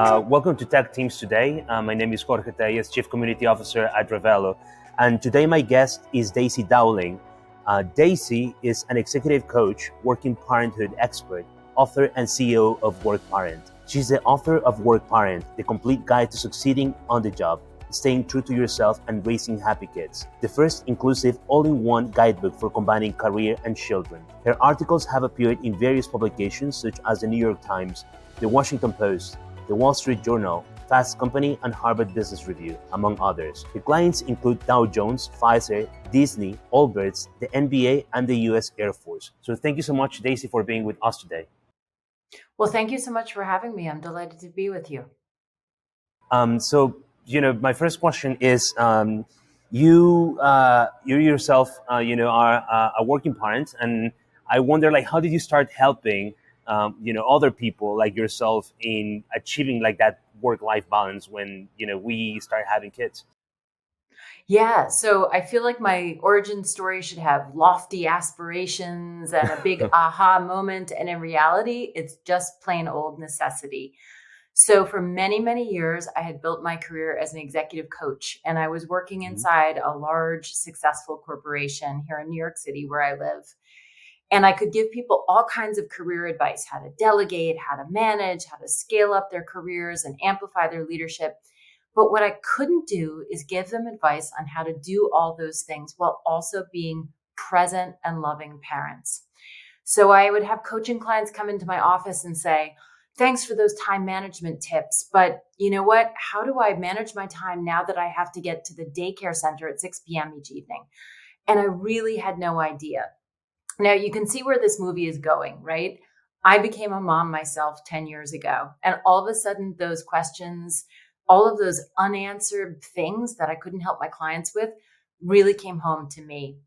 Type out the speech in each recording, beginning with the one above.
Welcome to Tech Teams today. My name is Jorge Tellez, Chief Community Officer at Revelo. And today my guest is Daisy Dowling. Daisy is an executive coach, working parenthood expert, author and CEO of Workparent. She's the author of Workparent, the complete guide to succeeding on the job, staying true to yourself and raising happy kids. The first inclusive all-in-one guidebook for combining career and children. Her articles have appeared in various publications such as the New York Times, the Washington Post, the Wall Street Journal, Fast Company, and Harvard Business Review, among others. The clients include Dow Jones, Pfizer, Disney, Allbirds, the NBA, and the U.S. Air Force. So thank you so much, Daisy, for being with us today. Well, thank you so much for having me. I'm delighted to be with you. My first question is, you yourself, are a working parent, and I wonder, how did you start helping, other people like yourself in achieving that work-life balance when, we start having kids? Yeah, so I feel like my origin story should have lofty aspirations and a big aha moment. And in reality, it's just plain old necessity. So for many, many years, I had built my career as an executive coach, and I was working inside a large, successful corporation here in New York City where I live. And I could give people all kinds of career advice, how to delegate, how to manage, how to scale up their careers and amplify their leadership. But what I couldn't do is give them advice on how to do all those things while also being present and loving parents. So I would have coaching clients come into my office and say, thanks for those time management tips. But you know what? How do I manage my time now that I have to get to the daycare center at 6 p.m. each evening? And I really had no idea. Now you can see where this movie is going, right? I became a mom myself 10 years ago. And all of a sudden, those questions, all of those unanswered things that I couldn't help my clients with really came home to me.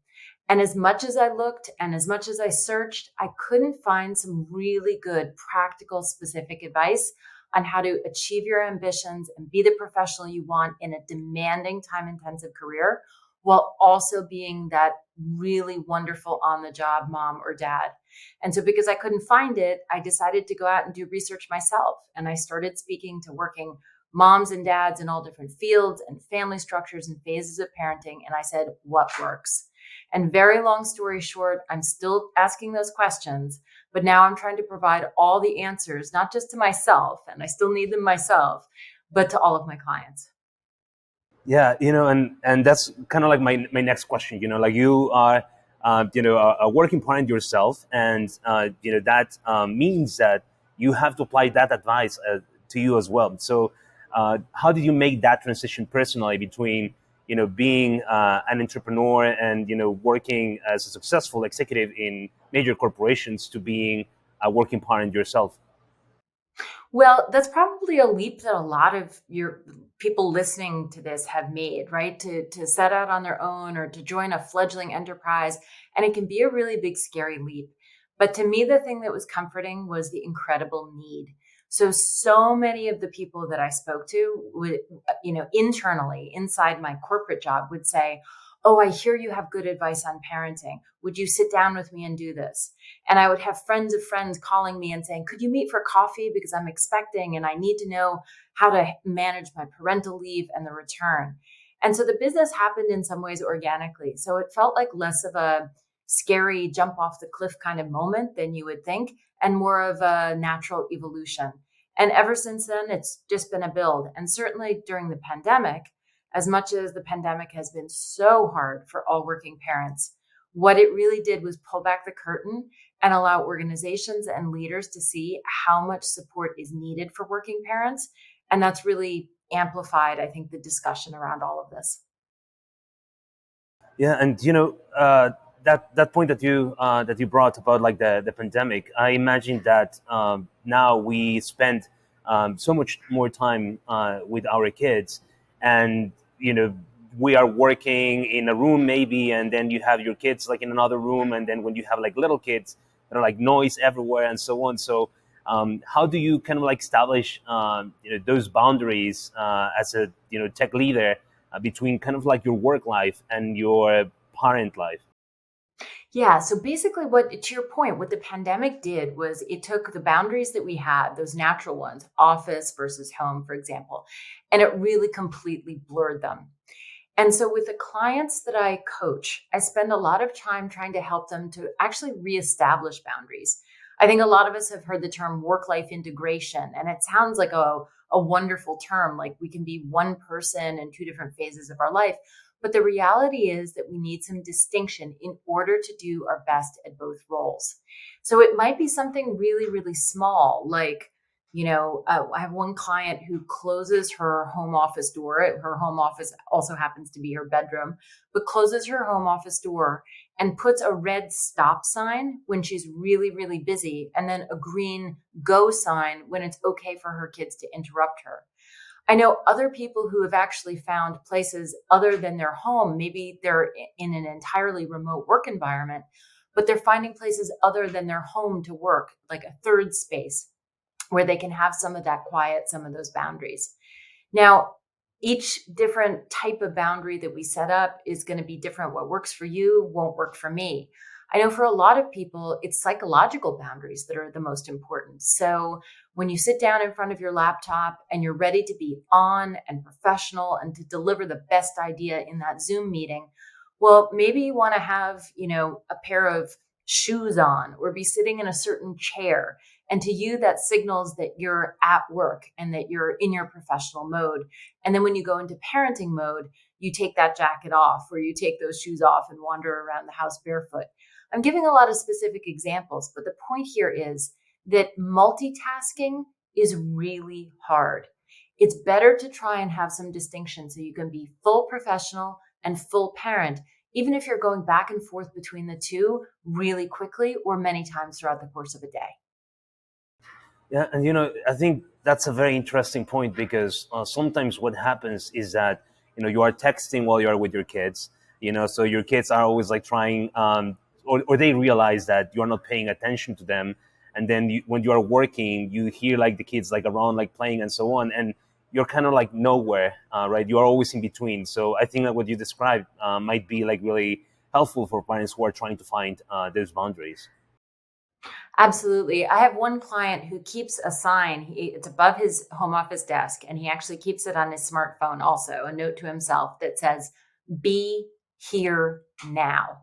And as much as I looked and as much as I searched, I couldn't find some really good, practical, specific advice on how to achieve your ambitions and be the professional you want in a demanding, time-intensive career, while also being that really wonderful on-the-job mom or dad. And so because I couldn't find it, I decided to go out and do research myself. And I started speaking to working moms and dads in all different fields and family structures and phases of parenting. And I said, what works? And very long story short, I'm still asking those questions, but now I'm trying to provide all the answers, not just to myself, and I still need them myself, but to all of my clients. Yeah, and that's kind of like my next question. You are, a working parent yourself, and that means that you have to apply that advice to you as well. So, how did you make that transition personally between being an entrepreneur and working as a successful executive in major corporations to being a working parent yourself? Well, that's probably a leap that a lot of your people listening to this have made, right? To set out on their own or to join a fledgling enterprise. And it can be a really big, scary leap. But to me, the thing that was comforting was the incredible need. So many of the people that I spoke to would, internally inside my corporate job would say, oh, I hear you have good advice on parenting. Would you sit down with me and do this? And I would have friends of friends calling me and saying, could you meet for coffee? Because I'm expecting and I need to know how to manage my parental leave and the return. And so the business happened in some ways organically. So it felt like less of a scary jump off the cliff kind of moment than you would think, and more of a natural evolution. And ever since then, it's just been a build. And certainly during the pandemic, as much as the pandemic has been so hard for all working parents, what it really did was pull back the curtain and allow organizations and leaders to see how much support is needed for working parents. And that's really amplified, I think, the discussion around all of this. Yeah, and that point that you brought about the pandemic, I imagine that now we spend so much more time with our kids, and we are working in a room maybe, and then you have your kids in another room, and then when you have little kids, noise everywhere and so on. So how do you kind of establish those boundaries as a tech leader between kind of your work life and your parent life? Yeah. So basically, to your point, what the pandemic did was it took the boundaries that we had, those natural ones, office versus home, for example, and it really completely blurred them. And so with the clients that I coach, I spend a lot of time trying to help them to actually reestablish boundaries. I think a lot of us have heard the term work life integration, and it sounds like a wonderful term, like we can be one person in two different phases of our life. But the reality is that we need some distinction in order to do our best at both roles. So it might be something really, really small, like I have one client who closes her home office door. Her home office also happens to be her bedroom, but closes her home office door and puts a red stop sign when she's really, really busy, and then a green go sign when it's okay for her kids to interrupt her. I know other people who have actually found places other than their home. Maybe they're in an entirely remote work environment, but they're finding places other than their home to work, like a third space where they can have some of that quiet, some of those boundaries. Now, each different type of boundary that we set up is going to be different. What works for you won't work for me. I know for a lot of people, it's psychological boundaries that are the most important. So when you sit down in front of your laptop and you're ready to be on and professional and to deliver the best idea in that Zoom meeting, well, maybe you want to have, a pair of shoes on or be sitting in a certain chair. And to you, that signals that you're at work and that you're in your professional mode. And then when you go into parenting mode, you take that jacket off or you take those shoes off and wander around the house barefoot. I'm giving a lot of specific examples, but the point here is that multitasking is really hard. It's better to try and have some distinction so you can be full professional and full parent, even if you're going back and forth between the two really quickly or many times throughout the course of a day. Yeah, and I think that's a very interesting point because sometimes what happens is that you are texting while you're with your kids. So your kids are always like trying, or they realize that you're not paying attention to them, and then when you are working, you hear like the kids like around like playing and so on, and you're kind of like nowhere, right? You are always in between. So I think that what you described might be like really helpful for parents who are trying to find those boundaries. Absolutely. I have one client who keeps a sign. It's above his home office desk, and he actually keeps it on his smartphone also, a note to himself that says, "Be here now."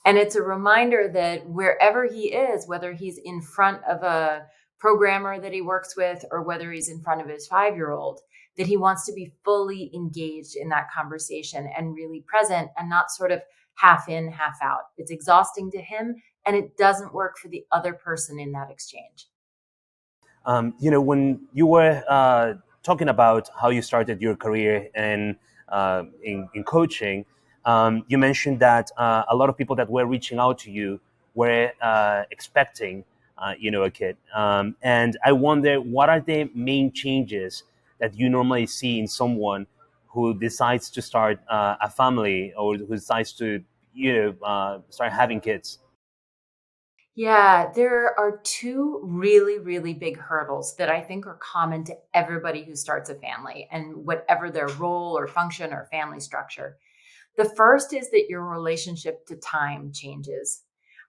And it's a reminder that wherever he is, whether he's in front of a programmer that he works with or whether he's in front of his 5-year-old, that he wants to be fully engaged in that conversation and really present and not sort of half in, half out. It's exhausting to him and it doesn't work for the other person in that exchange. When you were talking about how you started your career in coaching, you mentioned that a lot of people that were reaching out to you were expecting, a kid. And I wonder, what are the main changes that you normally see in someone who decides to start a family or who decides to, start having kids? Yeah, there are two really, really big hurdles that I think are common to everybody who starts a family and whatever their role or function or family structure. The first is that your relationship to time changes.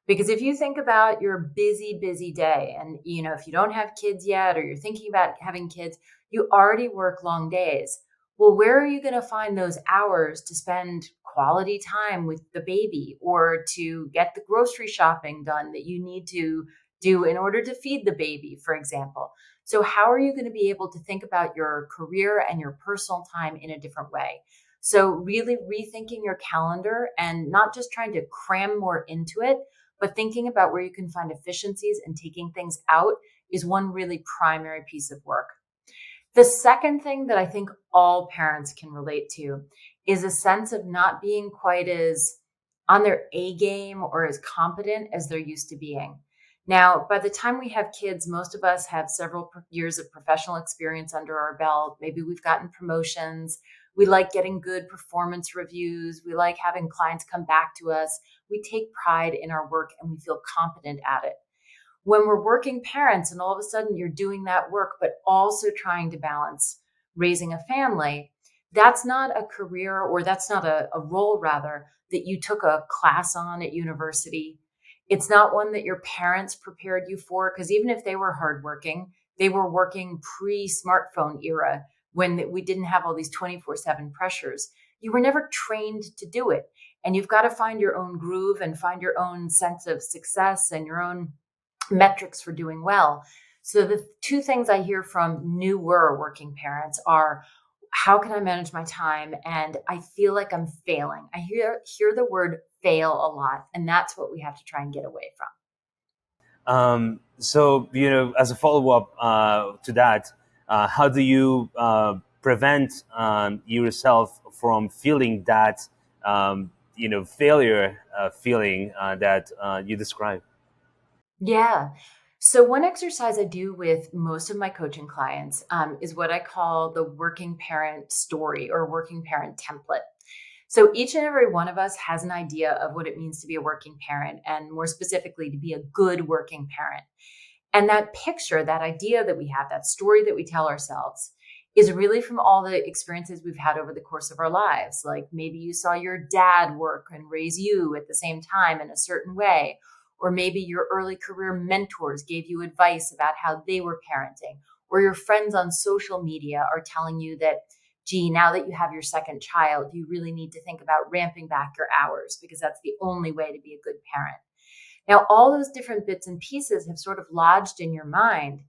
Because if you think about your busy, busy day, and if you don't have kids yet or you're thinking about having kids, you already work long days. Well, where are you going to find those hours to spend quality time with the baby or to get the grocery shopping done that you need to do in order to feed the baby, for example? So, how are you going to be able to think about your career and your personal time in a different way? So, really rethinking your calendar and not just trying to cram more into it, but thinking about where you can find efficiencies and taking things out is one really primary piece of work. The second thing that I think all parents can relate to is a sense of not being quite as on their A game or as competent as they're used to being. Now, by the time we have kids, most of us have several years of professional experience under our belt. Maybe we've gotten promotions. We like getting good performance reviews. We like having clients come back to us. We take pride in our work and we feel competent at it. When we're working parents and all of a sudden you're doing that work, but also trying to balance raising a family, that's not a career or that's not a role rather that you took a class on at university. It's not one that your parents prepared you for, because even if they were hardworking, they were working pre-smartphone era when we didn't have all these 24/7 pressures. You were never trained to do it. And you've got to find your own groove and find your own sense of success and your own metrics for doing well. So the two things I hear from newer working parents are, how can I manage my time? And I feel like I'm failing. I hear the word fail a lot, and that's what we have to try and get away from. So, as a follow up to that, how do you prevent yourself from feeling that, failure feeling that you describe? Yeah. So, one exercise I do with most of my coaching clients is what I call the working parent story or working parent template. So, each and every one of us has an idea of what it means to be a working parent, and more specifically, to be a good working parent. And that picture, that idea that we have, that story that we tell ourselves, is really from all the experiences we've had over the course of our lives. Like maybe you saw your dad work and raise you at the same time in a certain way. Or maybe your early career mentors gave you advice about how they were parenting. Or your friends on social media are telling you that, gee, now that you have your second child, you really need to think about ramping back your hours because that's the only way to be a good parent. Now, all those different bits and pieces have sort of lodged in your mind,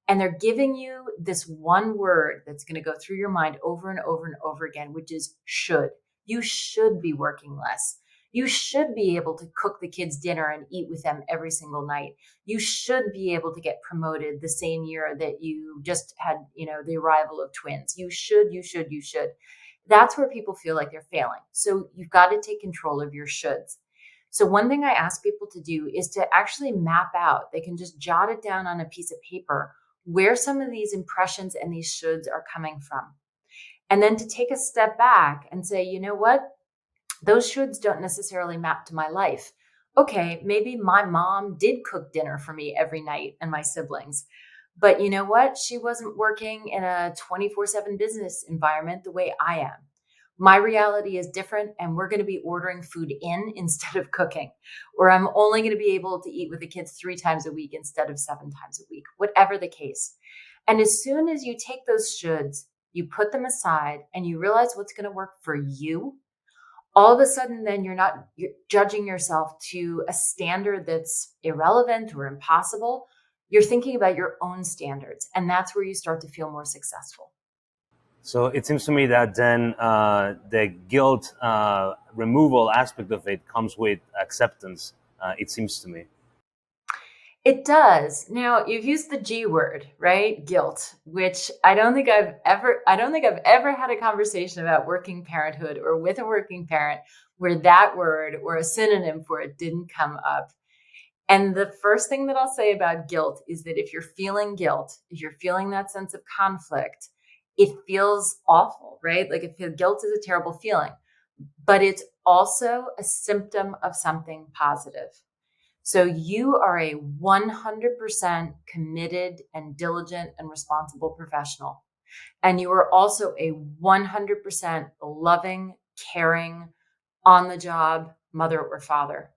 and they're giving you this one word that's going to go through your mind over and over and over again, which is should. You should be working less. You should be able to cook the kids dinner and eat with them every single night. You should be able to get promoted the same year that you just had, the arrival of twins. You should, you should, you should. That's where people feel like they're failing. So you've got to take control of your shoulds. So one thing I ask people to do is to actually map out, they can just jot it down on a piece of paper, where some of these impressions and these shoulds are coming from. And then to take a step back and say, you know what? Those shoulds don't necessarily map to my life. Okay, maybe my mom did cook dinner for me every night and my siblings. But you know what? She wasn't working in a 24/7 business environment the way I am. My reality is different, and we're going to be ordering food in instead of cooking, or I'm only going to be able to eat with the kids 3 times a week instead of 7 times a week, whatever the case. And as soon as you take those shoulds, you put them aside and you realize what's going to work for you, all of a sudden, then you're judging yourself to a standard that's irrelevant or impossible. You're thinking about your own standards, and that's where you start to feel more successful. So it seems to me that then the guilt removal aspect of it comes with acceptance. It seems to me. It does. Now, you've used the G word, right? Guilt, which I don't think I've ever had a conversation about working parenthood or with a working parent where that word or a synonym for it didn't come up. And the first thing that I'll say about guilt is that if you're feeling guilt, if you're feeling that sense of conflict, it feels awful, right? Like guilt is a terrible feeling, but it's also a symptom of something positive. So you are a 100% committed and diligent and responsible professional. And you are also a 100% loving, caring, on the job mother or father.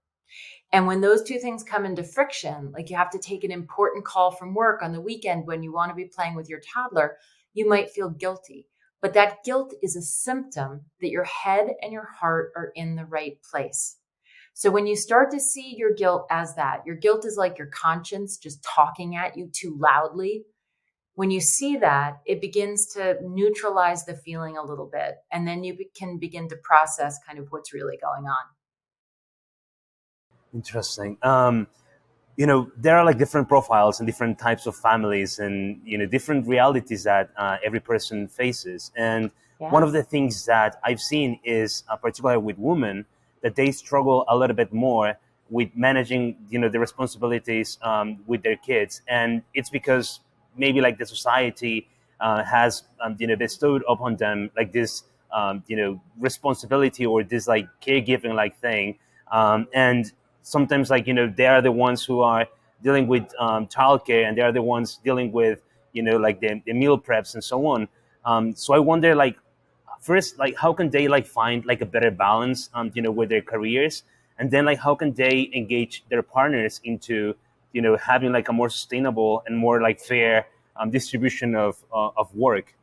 And when those two things come into friction, like you have to take an important call from work on the weekend when you want to be playing with your toddler, you might feel guilty. But that guilt is a symptom that your head and your heart are in the right place. So when you start to see your guilt as that, your guilt is like your conscience just talking at you too loudly. When you see that, it begins to neutralize the feeling a little bit. And then you can begin to process kind of what's really going on. Interesting. There are like different profiles and different types of families and, different realities that every person faces. And one Yeah. of the things that I've seen is, particularly with women, that they struggle a little bit more with managing, the responsibilities with their kids. And it's because maybe like the society has, bestowed upon them like this, responsibility or this like caregiving like thing. And sometimes like they are the ones who are dealing with childcare, and they are the ones dealing with like the meal preps and so on. So I wonder, like, first, like how can they like find like a better balance, with their careers, and then like how can they engage their partners into, having like a more sustainable and more like fair distribution of work.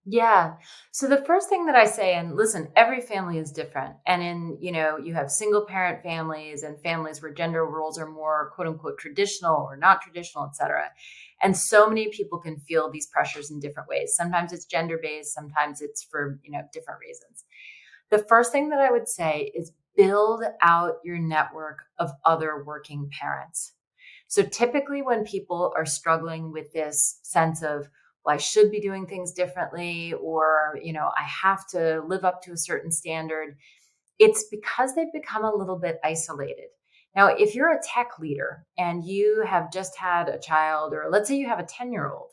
Yeah. So the first thing that I say, and listen, every family is different. And you have single parent families and families where gender roles are more quote unquote traditional or not traditional, et cetera. And so many people can feel these pressures in different ways. Sometimes it's gender based, sometimes it's for, different reasons. The first thing that I would say is build out your network of other working parents. So typically, when people are struggling with this sense of, well, I should be doing things differently, or, I have to live up to a certain standard, it's because they've become a little bit isolated. Now, if you're a tech leader and you have just had a child, or let's say you have a 10-year-old,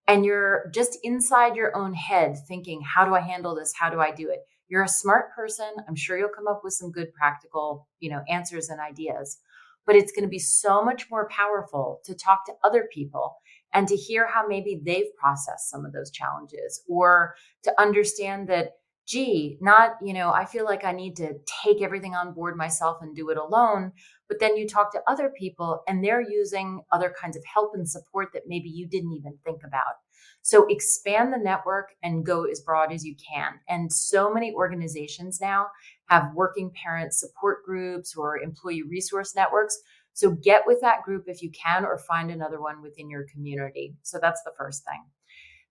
and you're just inside your own head thinking, how do I handle this? How do I do it? You're a smart person. I'm sure you'll come up with some good practical, answers and ideas. But it's going to be so much more powerful to talk to other people and to hear how maybe they've processed some of those challenges, or to understand that, gee, not, I feel like I need to take everything on board myself and do it alone. But then you talk to other people and they're using other kinds of help and support that maybe you didn't even think about. So expand the network and go as broad as you can. And so many organizations now have working parent support groups or employee resource networks. So get with that group if you can, or find another one within your community. So that's the first thing.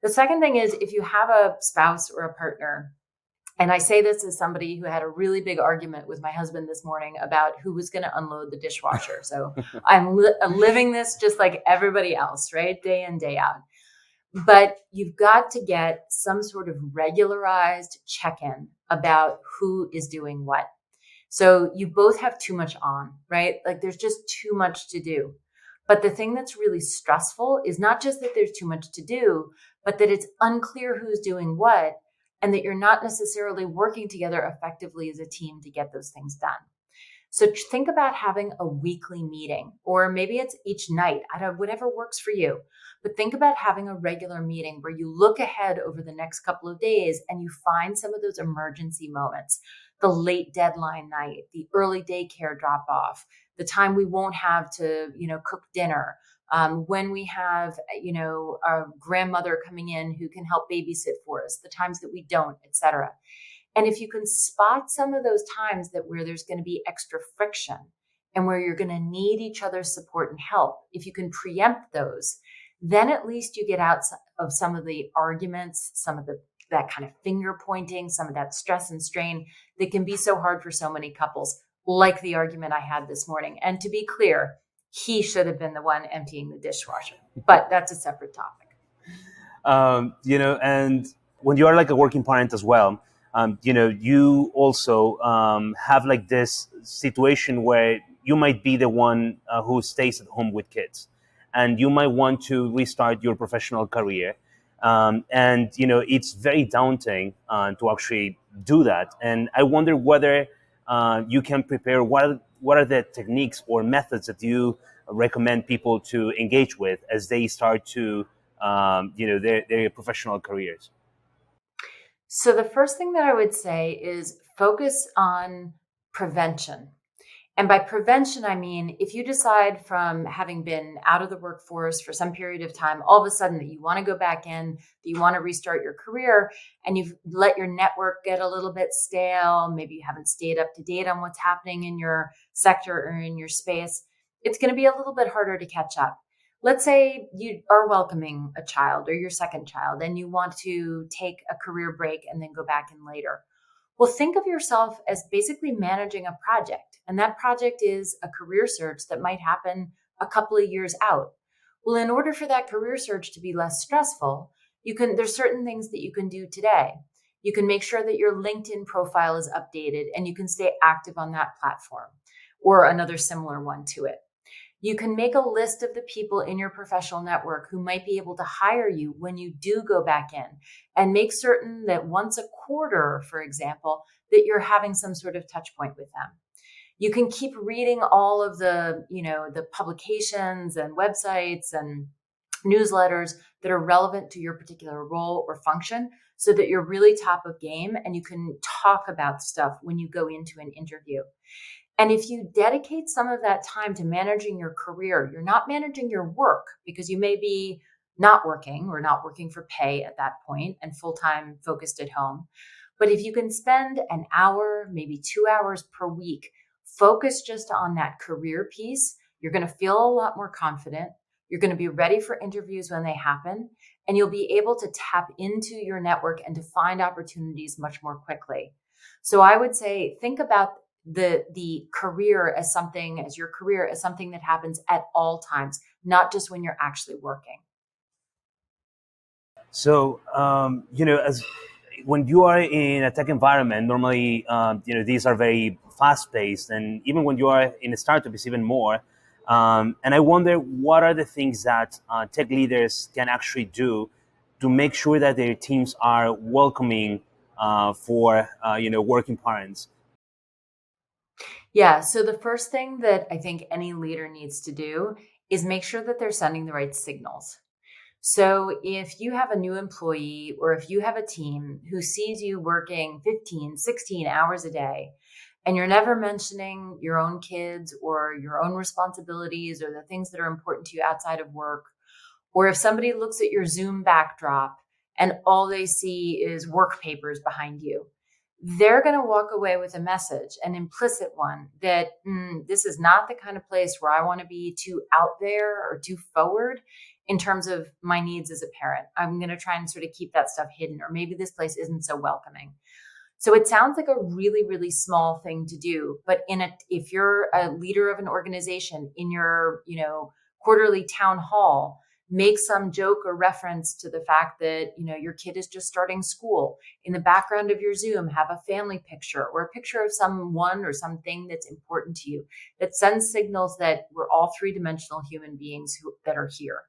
The second thing is, if you have a spouse or a partner, and I say this as somebody who had a really big argument with my husband this morning about who was going to unload the dishwasher. So I'm living this just like everybody else, right? Day in, day out. But you've got to get some sort of regularized check-in about who is doing what. So you both have too much on, right? Like there's just too much to do. But the thing that's really stressful is not just that there's too much to do, but that it's unclear who's doing what, and that you're not necessarily working together effectively as a team to get those things done. So think about having a weekly meeting, or maybe it's each night, whatever works for you. But think about having a regular meeting where you look ahead over the next couple of days and you find some of those emergency moments, the late deadline night, the early daycare drop off, the time we won't have to, cook dinner, when we have, a grandmother coming in who can help babysit for us, the times that we don't, et cetera. And if you can spot some of those times that where there's going to be extra friction and where you're going to need each other's support and help, if you can preempt those, then at least you get out of some of the arguments, some of that kind of finger pointing, some of that stress and strain that can be so hard for so many couples, like the argument I had this morning. And to be clear, he should have been the one emptying the dishwasher, but that's a separate topic. And when you are like a working parent as well, you also have like this situation where you might be the one who stays at home with kids, and you might want to restart your professional career. And, it's very daunting to actually do that. And I wonder whether you can prepare, what are the techniques or methods that you recommend people to engage with as they start to, their professional careers? So the first thing that I would say is focus on prevention. And by prevention, I mean, if you decide from having been out of the workforce for some period of time, all of a sudden that you want to go back in, that you want to restart your career, and you've let your network get a little bit stale, maybe you haven't stayed up to date on what's happening in your sector or in your space, it's going to be a little bit harder to catch up. Let's say you are welcoming a child or your second child and you want to take a career break and then go back in later. Well, think of yourself as basically managing a project, and that project is a career search that might happen a couple of years out. Well, in order for that career search to be less stressful, there's certain things that you can do today. You can make sure that your LinkedIn profile is updated and you can stay active on that platform, or another similar one to it. You can make a list of the people in your professional network who might be able to hire you when you do go back in, and make certain that once a quarter, for example, that you're having some sort of touch point with them. You can keep reading all of the publications and websites and newsletters that are relevant to your particular role or function, so that you're really top of game and you can talk about stuff when you go into an interview. And if you dedicate some of that time to managing your career, you're not managing your work because you may be not working or not working for pay at that point and full time focused at home. But if you can spend an hour, maybe 2 hours per week, focus just on that career piece, you're going to feel a lot more confident. You're going to be ready for interviews when they happen, and you'll be able to tap into your network and to find opportunities much more quickly. So I would say think about the career as something, as your career as something that happens at all times, not just when you're actually working. So, as when you are in a tech environment, normally, these are very fast paced, and even when you are in a startup, it's even more. And I wonder what are the things that tech leaders can actually do to make sure that their teams are welcoming for working parents. Yeah. So the first thing that I think any leader needs to do is make sure that they're sending the right signals. So if you have a new employee or if you have a team who sees you working 15, 16 hours a day, and you're never mentioning your own kids or your own responsibilities or the things that are important to you outside of work, or if somebody looks at your Zoom backdrop and all they see is work papers behind you, they're going to walk away with a message, an implicit one, that this is not the kind of place where I want to be too out there or too forward in terms of my needs as a parent. I'm going to try and sort of keep that stuff hidden, or maybe this place isn't so welcoming. So it sounds like a really, really small thing to do, but if you're a leader of an organization in your, quarterly town hall, make some joke or reference to the fact that, your kid is just starting school. In the background of your Zoom, have a family picture or a picture of someone or something that's important to you that sends signals that we're all three-dimensional human beings that are here.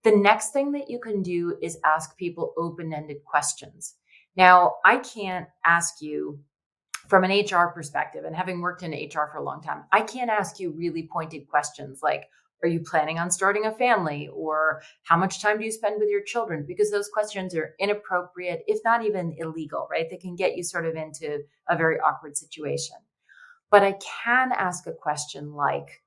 The next thing that you can do is ask people open-ended questions. Now, I can't ask you from an HR perspective, and having worked in HR for a long time, I can't ask you really pointed questions like, are you planning on starting a family? Or how much time do you spend with your children? Because those questions are inappropriate, if not even illegal, right? They can get you sort of into a very awkward situation. But I can ask a question like,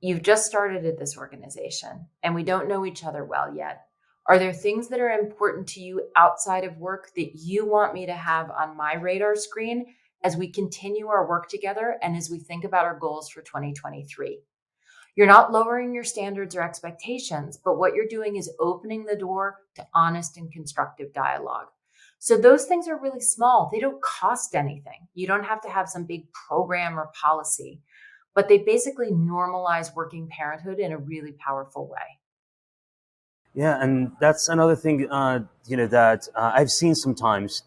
you've just started at this organization and we don't know each other well yet. Are there things that are important to you outside of work that you want me to have on my radar screen as we continue our work together and as we think about our goals for 2023? You're not lowering your standards or expectations, but what you're doing is opening the door to honest and constructive dialogue. So those things are really small. They don't cost anything. You don't have to have some big program or policy, but they basically normalize working parenthood in a really powerful way. Yeah, and that's another thing, that I've seen sometimes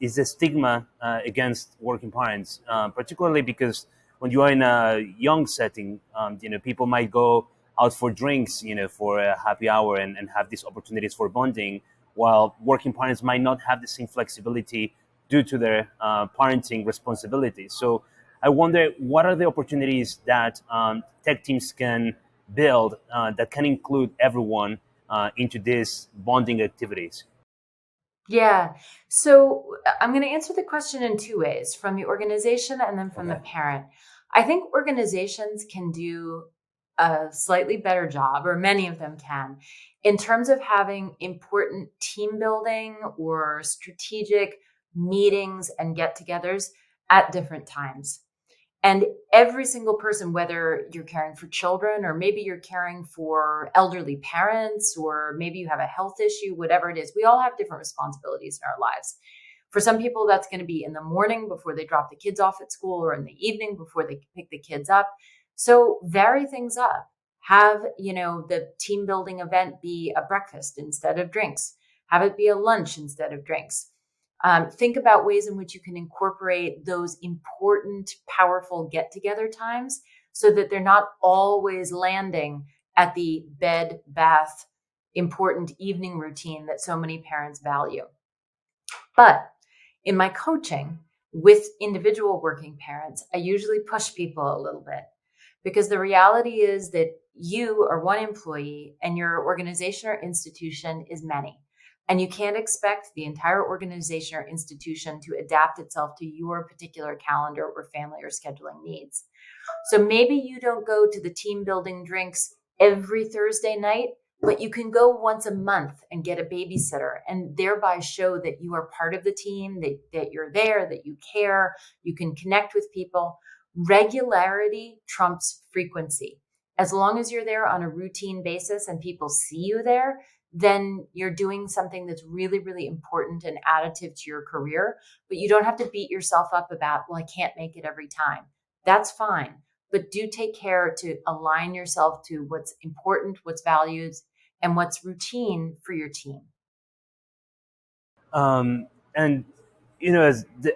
is the stigma against working parents, particularly because when you are in a young setting, people might go out for drinks, for a happy hour and have these opportunities for bonding, while working parents might not have the same flexibility due to their parenting responsibilities. So I wonder what are the opportunities that tech teams can build that can include everyone into these bonding activities. Yeah. So I'm going to answer the question in two ways, from the organization and then from the Okay. parent. I think organizations can do a slightly better job, or many of them can, in terms of having important team building or strategic meetings and get togethers at different times. And every single person, whether you're caring for children or maybe you're caring for elderly parents or maybe you have a health issue, whatever it is, we all have different responsibilities in our lives. For some people, that's going to be in the morning before they drop the kids off at school or in the evening before they pick the kids up. So vary things up. Have, the team building event be a breakfast instead of drinks. Have it be a lunch instead of drinks. Think about ways in which you can incorporate those important, powerful get together times so that they're not always landing at the bed, bath, important evening routine that so many parents value. But in my coaching with individual working parents, I usually push people a little bit because the reality is that you are one employee and your organization or institution is many. And you can't expect the entire organization or institution to adapt itself to your particular calendar or family or scheduling needs. So maybe you don't go to the team building drinks every Thursday night, but you can go once a month and get a babysitter and thereby show that you are part of the team, that you're there, that you care, you can connect with people. Regularity trumps frequency. As long as you're there on a routine basis and people see you there, then you're doing something that's really, really important and additive to your career. But you don't have to beat yourself up about, well, I can't make it every time. That's fine. But do take care to align yourself to what's important, what's valued, and what's routine for your team. And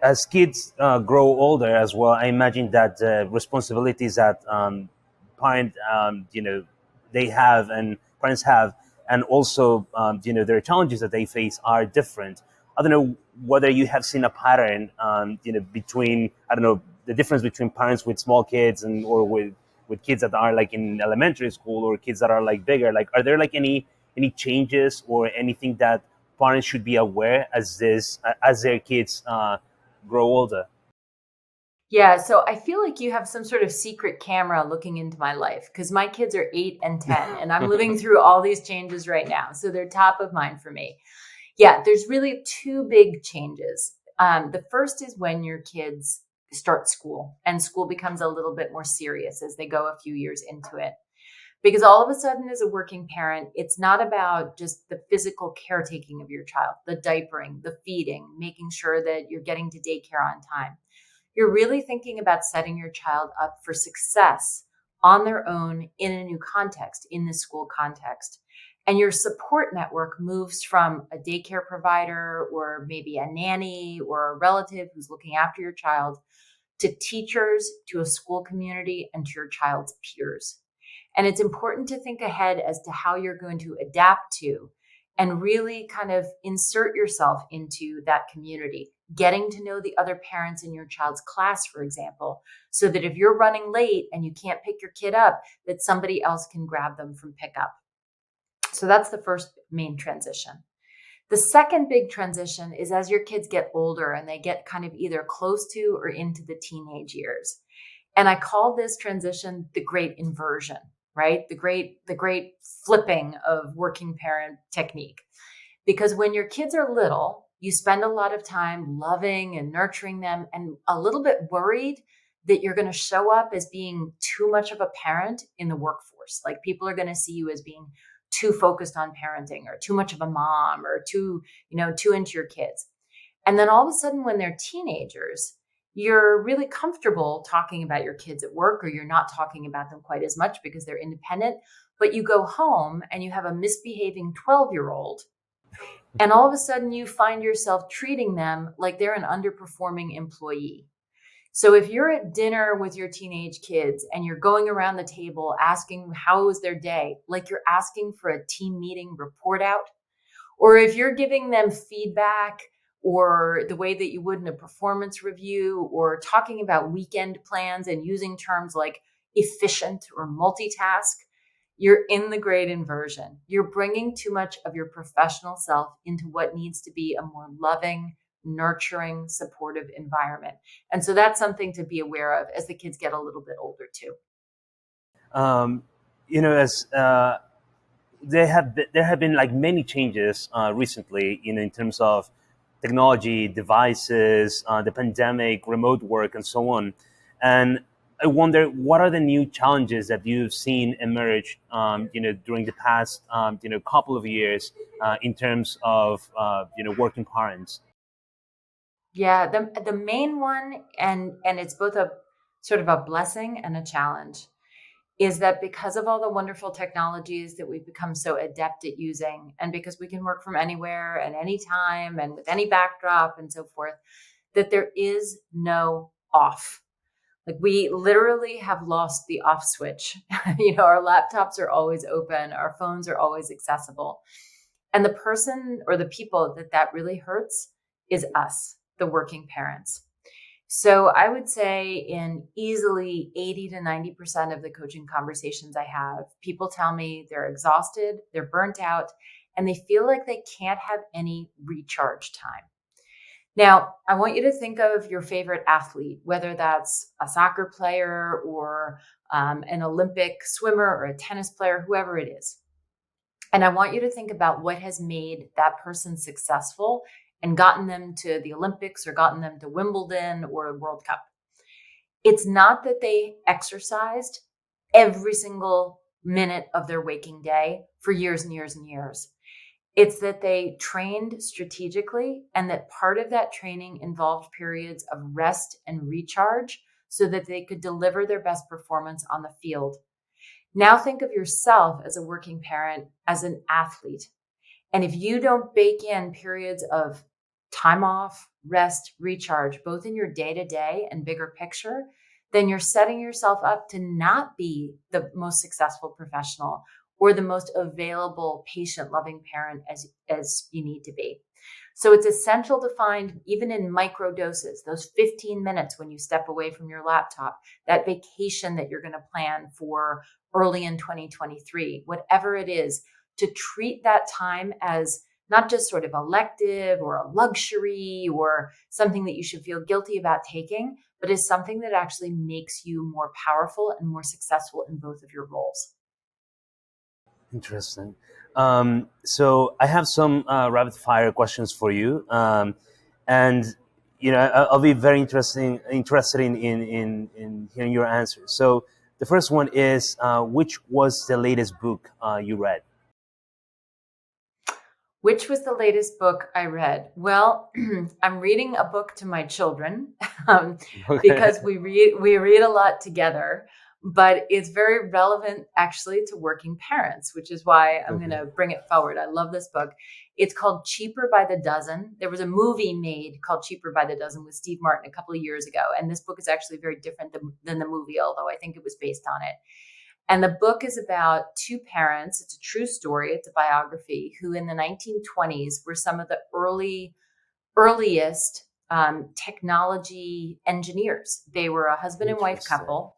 as kids grow older as well, I imagine that responsibilities that parent they have and parents have, and also their challenges that they face are different. I don't know whether you have seen a pattern between, I don't know, the difference between parents with small kids and or with kids that are like in elementary school or kids that are like bigger. Like, are there like any changes or anything that parents should be aware as their kids grow older? Yeah, so I feel like you have some sort of secret camera looking into my life because my kids are 8 and 10, and I'm living through all these changes right now. So they're top of mind for me. Yeah, there's really two big changes. The first is when your kids start school and school becomes a little bit more serious as they go a few years into it. Because all of a sudden, as a working parent, it's not about just the physical caretaking of your child, the diapering, the feeding, making sure that you're getting to daycare on time. You're really thinking about setting your child up for success on their own in a new context, in the school context. And your support network moves from a daycare provider or maybe a nanny or a relative who's looking after your child to teachers, to a school community, and to your child's peers. And it's important to think ahead as to how you're going to adapt to and really kind of insert yourself into that community, getting to know the other parents in your child's class, for example, so that if you're running late and you can't pick your kid up, that somebody else can grab them from pickup. So that's the first main transition. The second big transition is as your kids get older and they get kind of either close to or into the teenage years. And I call this transition the great inversion, right? The great flipping of working parent technique. Because when your kids are little, you spend a lot of time loving and nurturing them and a little bit worried that you're going to show up as being too much of a parent in the workforce. Like people are going to see you as being too focused on parenting or too much of a mom or too into your kids. And then all of a sudden when they're teenagers, you're really comfortable talking about your kids at work, or you're not talking about them quite as much because they're independent. But you go home and you have a misbehaving 12-year-old, and all of a sudden you find yourself treating them like they're an underperforming employee. So if you're at dinner with your teenage kids and you're going around the table asking how was their day, like you're asking for a team meeting report out, or if you're giving them feedback or the way that you would in a performance review, or talking about weekend plans and using terms like efficient or multitask, you're in the great inversion. You're bringing too much of your professional self into what needs to be a more loving, nurturing, supportive environment. And so that's something to be aware of as the kids get a little bit older too. um, as there have been like many changes recently, in terms of technology, devices, the pandemic, remote work, and so on. And I wonder, what are the new challenges that you've seen emerge, during the past, couple of years, in terms of, working parents? Yeah, the main one, and it's both a sort of a blessing and a challenge, is that because of all the wonderful technologies that we've become so adept at using, and because we can work from anywhere and anytime and with any backdrop and so forth, that there is no off. Like we literally have lost the off switch. Our laptops are always open, our phones are always accessible. And the person or the people that really hurts is us, the working parents. So I would say in easily 80 to 90% of the coaching conversations I have, people tell me they're exhausted, they're burnt out, and they feel like they can't have any recharge time. Now, I want you to think of your favorite athlete, whether that's a soccer player or an Olympic swimmer or a tennis player, whoever it is. And I want you to think about what has made that person successful and gotten them to the Olympics or gotten them to Wimbledon or the World Cup. It's not that they exercised every single minute of their waking day for years and years and years. It's that they trained strategically, and that part of that training involved periods of rest and recharge so that they could deliver their best performance on the field. Now think of yourself as a working parent, as an athlete. And if you don't bake in periods of time off, rest, recharge, both in your day to day and bigger picture, then you're setting yourself up to not be the most successful professional or the most available, patient, loving parent as you need to be. So it's essential to find, even in micro doses, those 15 minutes when you step away from your laptop, that vacation that you're going to plan for early in 2023, whatever it is, to treat that time as not just sort of elective or a luxury or something that you should feel guilty about taking, but as something that actually makes you more powerful and more successful in both of your roles. Interesting. So I have some rapid fire questions for you, and I'll be very interested in hearing your answers. So the first one is, which was the latest book you read? Which was the latest book I read? Well, I'm reading a book to my children Okay. because we read a lot together, but it's very relevant actually to working parents, which is why I'm going to bring it forward. I love this book. It's called Cheaper by the Dozen. There was a movie made called Cheaper by the Dozen with Steve Martin a couple of years ago, and this book is actually very different than the movie, although I think it was based on it. And the book is about two parents. It's a true story. It's a biography, who in the 1920s were some of the earliest technology engineers. They were a husband and wife couple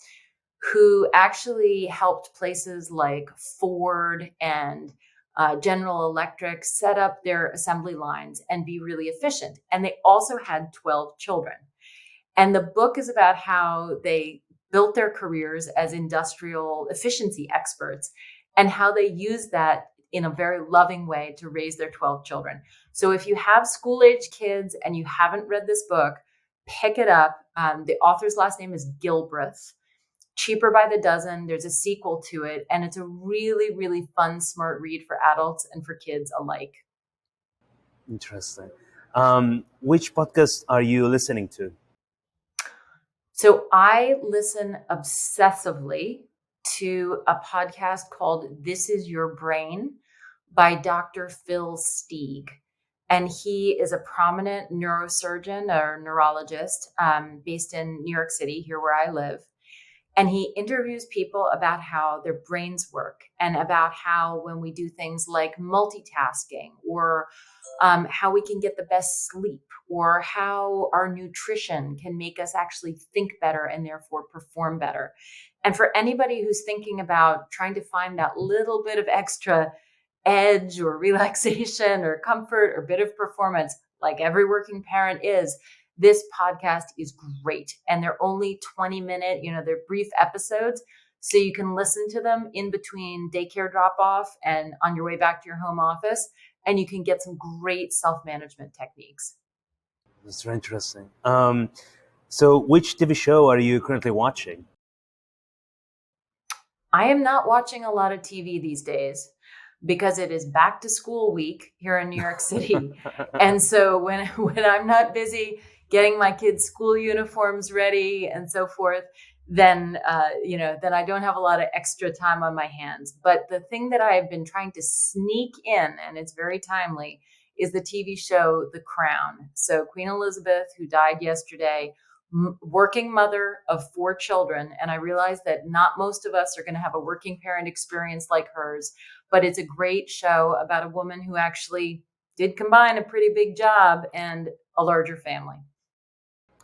who actually helped places like Ford and General Electric set up their assembly lines and be really efficient. And they also had 12 children. And the book is about how they built their careers as industrial efficiency experts and how they use that in a very loving way to raise their 12 children. So if you have school-age kids and you haven't read this book, pick it up. The author's last name is Gilbreth. Cheaper by the Dozen. There's a sequel to it, and it's a really, really fun, smart read for adults and for kids alike. Interesting. Which podcast are you listening to? So I listen obsessively to a podcast called This Is Your Brain by Dr. Phil Steeg. And he is a prominent neurosurgeon or neurologist based in New York City, here where I live. And he interviews people about how their brains work and about how when we do things like multitasking or how we can get the best sleep or how our nutrition can make us actually think better and therefore perform better. And for anybody who's thinking about trying to find that little bit of extra edge or relaxation or comfort or bit of performance, like every working parent is, this podcast is great. And they're only 20-minute, they're brief episodes. So you can listen to them in between daycare drop off and on your way back to your home office. And you can get some great self-management techniques. That's very interesting. So which TV show are you currently watching? I am not watching a lot of TV these days because it is back to school week here in New York City. And so when I'm not busy getting my kids' school uniforms ready and so forth, then I don't have a lot of extra time on my hands. But the thing that I have been trying to sneak in, and it's very timely, is the TV show The Crown. So Queen Elizabeth, who died yesterday, working mother of 4 children. And I realize that not most of us are going to have a working parent experience like hers, but it's a great show about a woman who actually did combine a pretty big job and a larger family.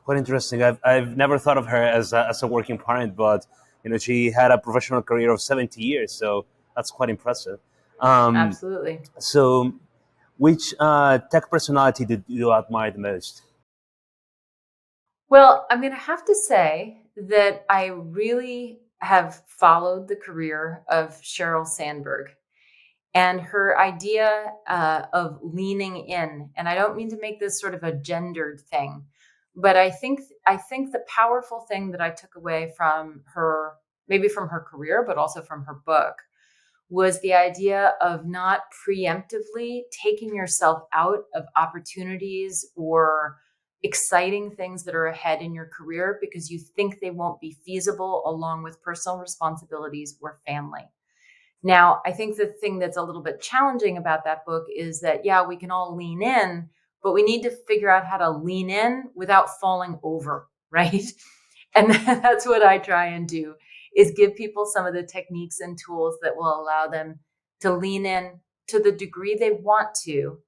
Quite interesting. I've never thought of her as a working parent, but she had a professional career of 70 years, so that's quite impressive. Absolutely. So, which tech personality did you admire the most? Well, I'm going to have to say that I really have followed the career of Sheryl Sandberg and her idea of leaning in. And I don't mean to make this sort of a gendered thing, but I think the powerful thing that I took away from her, maybe from her career, but also from her book, was the idea of not preemptively taking yourself out of opportunities or exciting things that are ahead in your career because you think they won't be feasible along with personal responsibilities or family. Now, I think the thing that's a little bit challenging about that book is that, yeah, we can all lean in, but we need to figure out how to lean in without falling over, right? And that's what I try and do, is give people some of the techniques and tools that will allow them to lean in to the degree they want to,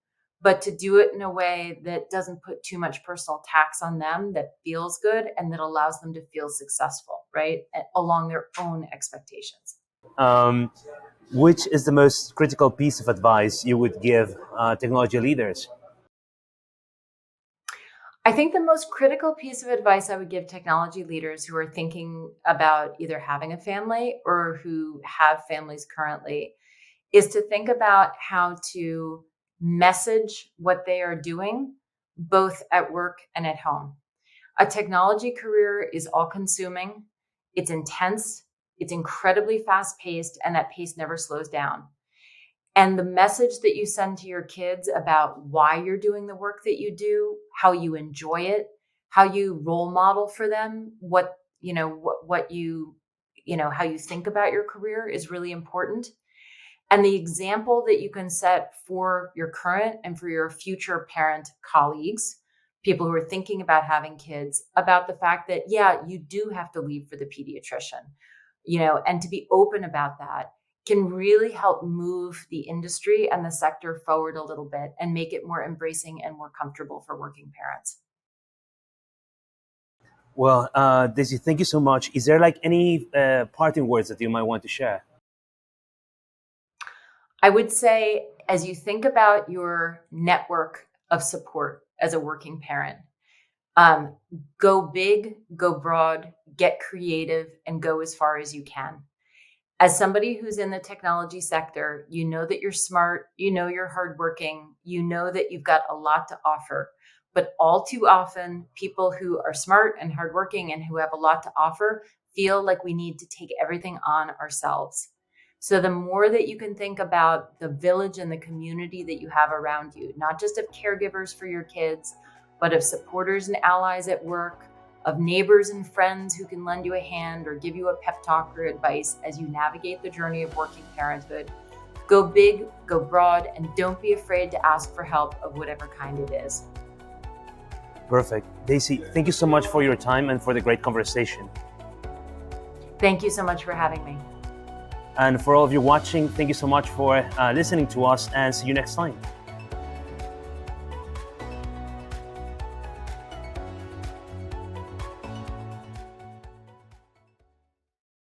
but to do it in a way that doesn't put too much personal tax on them, that feels good and that allows them to feel successful, right? Along their own expectations. Um, which is the most critical piece of advice you would give technology leaders? I think the most critical piece of advice I would give technology leaders who are thinking about either having a family or who have families currently is to think about how to message what they are doing, both at work and at home. A technology career is all consuming, it's intense, it's incredibly fast paced, and that pace never slows down. And the message that you send to your kids about why you're doing the work that you do, how you enjoy it, how you role model for them, what how you think about your career is really important. And the example that you can set for your current and for your future parent colleagues, people who are thinking about having kids, about the fact that, yeah, you do have to leave for the pediatrician, and to be open about that can really help move the industry and the sector forward a little bit and make it more embracing and more comfortable for working parents. Well, Daisy, thank you so much. Is there like any parting words that you might want to share? I would say, as you think about your network of support as a working parent, um, go big, go broad, get creative, and go as far as you can. As somebody who's in the technology sector, you know that you're smart, you know you're hardworking, you know that you've got a lot to offer. But all too often, people who are smart and hardworking and who have a lot to offer feel like we need to take everything on ourselves. So the more that you can think about the village and the community that you have around you, not just of caregivers for your kids, but of supporters and allies at work, of neighbors and friends who can lend you a hand or give you a pep talk or advice as you navigate the journey of working parenthood. Go big, go broad, and don't be afraid to ask for help of whatever kind it is. Perfect. Daisy, thank you so much for your time and for the great conversation. Thank you so much for having me. And for all of you watching, thank you so much for listening to us, and see you next time.